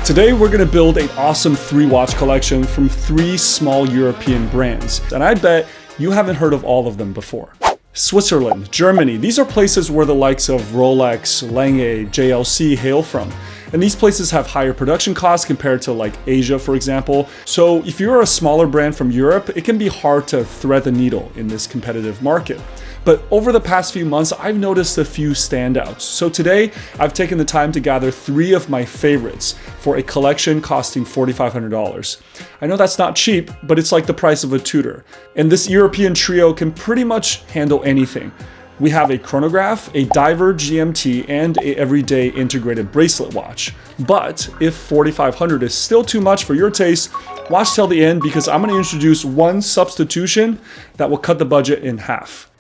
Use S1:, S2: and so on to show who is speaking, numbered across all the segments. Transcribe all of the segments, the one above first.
S1: Today we're going to build an awesome 3-watch collection from 3 small European brands, and I bet you haven't heard of all of them before. Switzerland, Germany, these are places where the likes of Rolex, Lange, JLC hail from. And these places have higher production costs compared to like Asia, for example. So if you're a smaller brand from Europe, it can be hard to thread the needle in this competitive market. But over the past few months, I've noticed a few standouts. So today, I've taken the time to gather 3 of my favorites for a collection costing $4,500. I know that's not cheap, but it's like the price of a tutor. And this European trio can pretty much handle anything. We have a chronograph, a diver GMT, and a everyday integrated bracelet watch. But if $4,500 is still too much for your taste, watch till the end because I'm going to introduce one substitution that will cut the budget in half.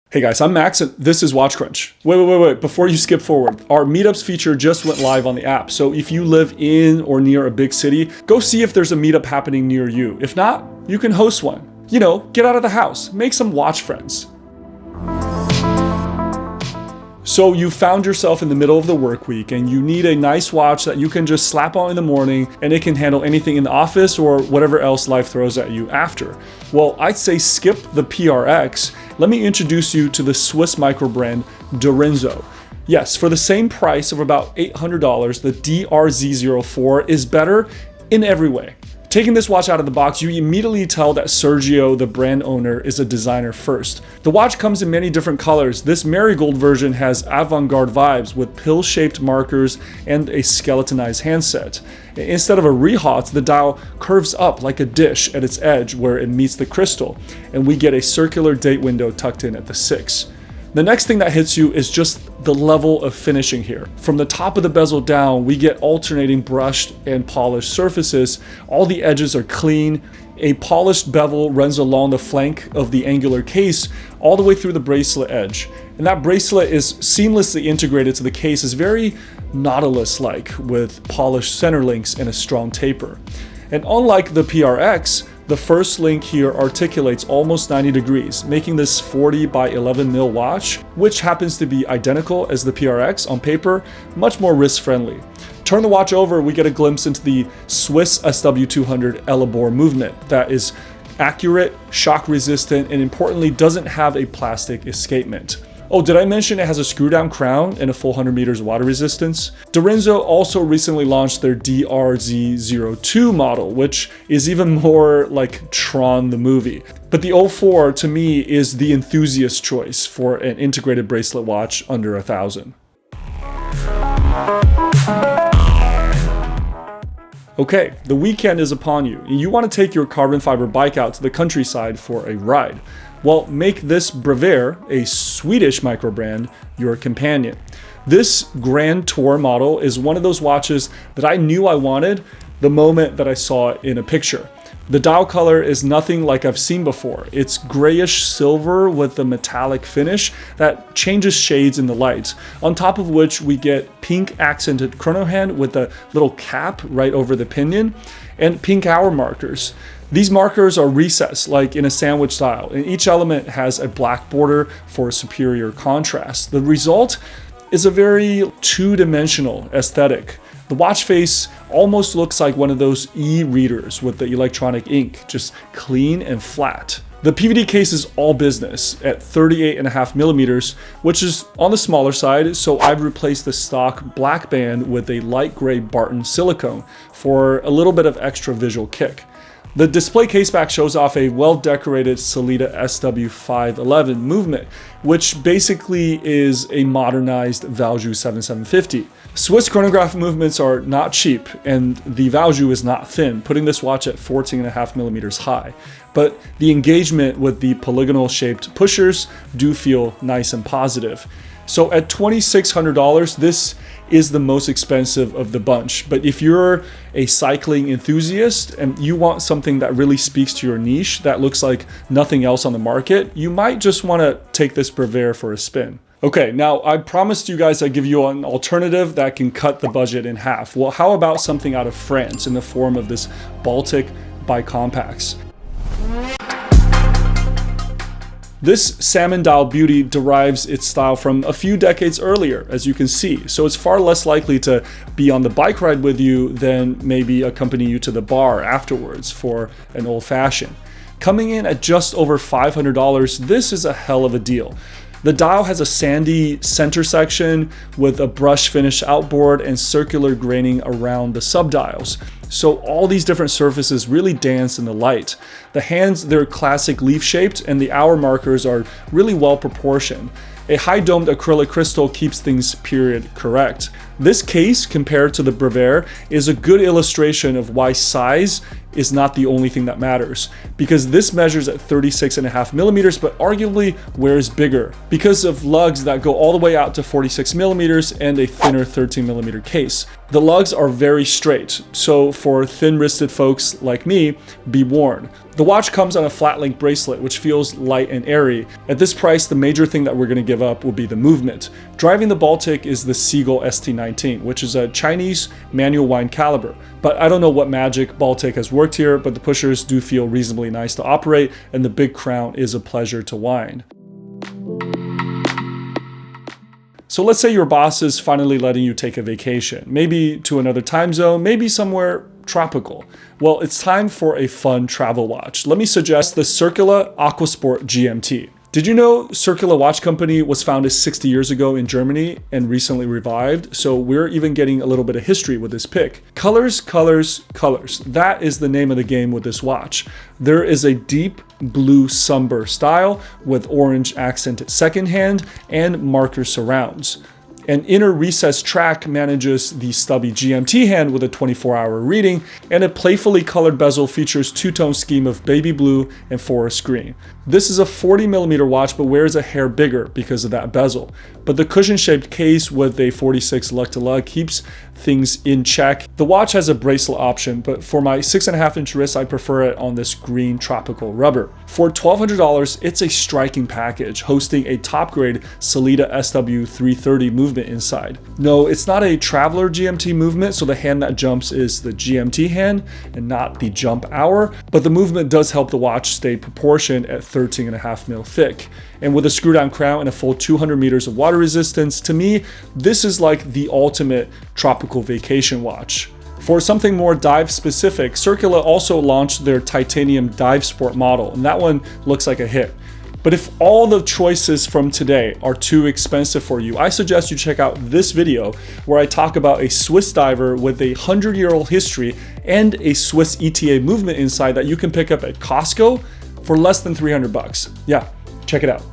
S1: Hey guys, I'm Max and this is WatchCrunch. Wait, before you skip forward, our meetups feature just went live on the app. So if you live in or near a big city, go see if there's a meetup happening near you. If not, you can host one. You know, get out of the house, make some watch friends. So you found yourself in the middle of the work week and you need a nice watch that you can just slap on in the morning and it can handle anything in the office or whatever else life throws at you after. Well, I'd say skip the PRX. Let me introduce you to the Swiss microbrand Dorenzo. Yes, for the same price of about $800, the DRZ04 is better in every way. Taking this watch out of the box, you immediately tell that Sergio, the brand owner, is a designer first. The watch comes in many different colors. This marigold version has avant-garde vibes with pill-shaped markers and a skeletonized handset. Instead of a rehaut, the dial curves up like a dish at its edge where it meets the crystal, and we get a circular date window tucked in at the 6. The next thing that hits you is just the level of finishing here. From the top of the bezel down, we get alternating brushed and polished surfaces. All the edges are clean. A polished bevel runs along the flank of the angular case all the way through the bracelet edge. And that bracelet is seamlessly integrated to the case. It's very Nautilus-like with polished center links and a strong taper. And unlike the PRX, the first link here articulates almost 90 degrees, making this 40 by 11 mil watch, which happens to be identical as the PRX on paper, much more wrist-friendly. Turn the watch over, we get a glimpse into the Swiss SW200 Elabor movement that is accurate, shock-resistant, and importantly doesn't have a plastic escapement. Oh, did I mention it has a screw-down crown and a full 100 meters water resistance? Dorenzo also recently launched their DRZ02 model, which is even more like Tron the movie. But the 04 to me is the enthusiast choice for an integrated bracelet watch under $1,000. Okay, the weekend is upon you, and you want to take your carbon fiber bike out to the countryside for a ride. Well, make this Brevier, a Swedish microbrand, your companion. This Grand Tour model is one of those watches that I knew I wanted the moment that I saw it in a picture. The dial color is nothing like I've seen before. It's grayish silver with a metallic finish that changes shades in the light, on top of which we get pink accented chrono hand with a little cap right over the pinion and pink hour markers. These markers are recessed like in a sandwich style, and each element has a black border for superior contrast. The result is a very two-dimensional aesthetic. The watch face almost looks like one of those e-readers with the electronic ink, just clean and flat. The PVD case is all business at 38.5 millimeters, which is on the smaller side, so I've replaced the stock black band with a light gray Barton silicone for a little bit of extra visual kick. The display caseback shows off a well-decorated Sellita SW511 movement, which basically is a modernized Valjoux 7750. Swiss chronograph movements are not cheap, and the Valjoux is not thin, putting this watch at 14.5 millimeters high. But the engagement with the polygonal-shaped pushers do feel nice and positive. So at $2,600, this is the most expensive of the bunch. But if you're a cycling enthusiast and you want something that really speaks to your niche that looks like nothing else on the market, you might just want to take this Brevier for a spin. Okay, now I promised you guys I'd give you an alternative that can cut the budget in half. Well, how about something out of France in the form of this Baltic bicompax? This salmon dial beauty derives its style from a few decades earlier, as you can see, so it's far less likely to be on the bike ride with you than maybe accompany you to the bar afterwards for an old-fashioned. Coming in at just over $500, this is a hell of a deal. The dial has a sandy center section with a brush finish outboard and circular graining around the subdials. So all these different surfaces really dance in the light. The hands, they're classic leaf shaped, and the hour markers are really well proportioned. A high domed acrylic crystal keeps things period correct. This case, compared to the Brevier, is a good illustration of why size is not the only thing that matters, because this measures at 36.5 millimeters, but arguably wears bigger because of lugs that go all the way out to 46 millimeters and a thinner 13 millimeter case. The lugs are very straight, so for thin-wristed folks like me, be warned. The watch comes on a flat link bracelet, which feels light and airy. At this price, the major thing that we're going to give up will be the movement. Driving the Baltic is the Seagull ST19, which is a Chinese manual wind caliber. But I don't know what magic Baltic has worked here, but the pushers do feel reasonably nice to operate, and the big crown is a pleasure to wind. So let's say your boss is finally letting you take a vacation, maybe to another time zone, maybe somewhere tropical. Well, it's time for a fun travel watch. Let me suggest the Circula Aquasport GMT. Did you know Circula Watch Company was founded 60 years ago in Germany and recently revived? So we're even getting a little bit of history with this pick. Colors, colors, colors. That is the name of the game with this watch. There is a deep blue sunburst style with orange accented second hand and marker surrounds. An inner recessed track manages the stubby GMT hand with a 24-hour reading, and a playfully colored bezel features two-tone scheme of baby blue and forest green. This is a 40mm watch, but wears a hair bigger because of that bezel. But the cushion-shaped case with a 46 lug-to-lug keeps things in check. The watch has a bracelet option, but for my 6.5-inch wrist, I prefer it on this green tropical rubber. For $1,200, it's a striking package, hosting a top-grade Sellita SW330 movement inside. No, it's not a traveler GMT movement, so the hand that jumps is the GMT hand and not the jump hour, but the movement does help the watch stay proportioned at 13.5 mil thick. And with a screw down crown and a full 200 meters of water resistance, to me, this is like the ultimate tropical vacation watch. For something more dive specific, Circula also launched their titanium dive sport model, and that one looks like a hit. But if all the choices from today are too expensive for you, I suggest you check out this video where I talk about a Swiss diver with a 100-year-old history and a Swiss ETA movement inside that you can pick up at Costco for less than $300. Yeah, check it out.